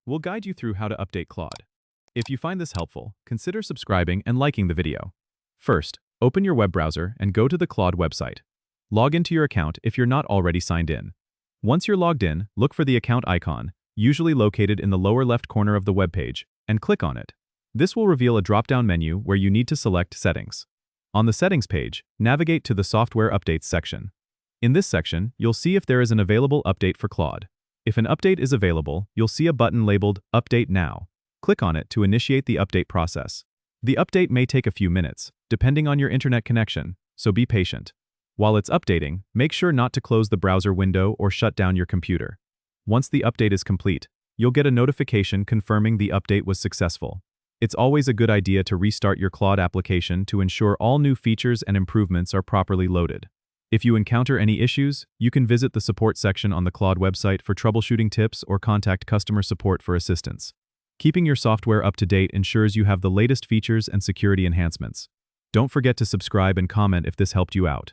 we'll guide you through how to update Claude. If you find this helpful, consider subscribing and liking the video. First, open your web browser and go to the Claude website. Log into your account if you're not already signed in. Once you're logged in, look for the account icon, usually located in the lower left corner of the web page, and click on it. This will reveal a drop-down menu where you need to select Settings. On the Settings page, navigate to the Software Updates section. In this section, you'll see if there is an available update for Claude. If an update is available, you'll see a button labeled Update Now. Click on it to initiate the update process. The update may take a few minutes, depending on your internet connection, so be patient. While it's updating, make sure not to close the browser window or shut down your computer. Once the update is complete, you'll get a notification confirming the update was successful. It's always a good idea to restart your Claude application to ensure all new features and improvements are properly loaded. If you encounter any issues, you can visit the support section on the Claude website for troubleshooting tips or contact customer support for assistance. Keeping your software up to date ensures you have the latest features and security enhancements. Don't forget to subscribe and comment if this helped you out.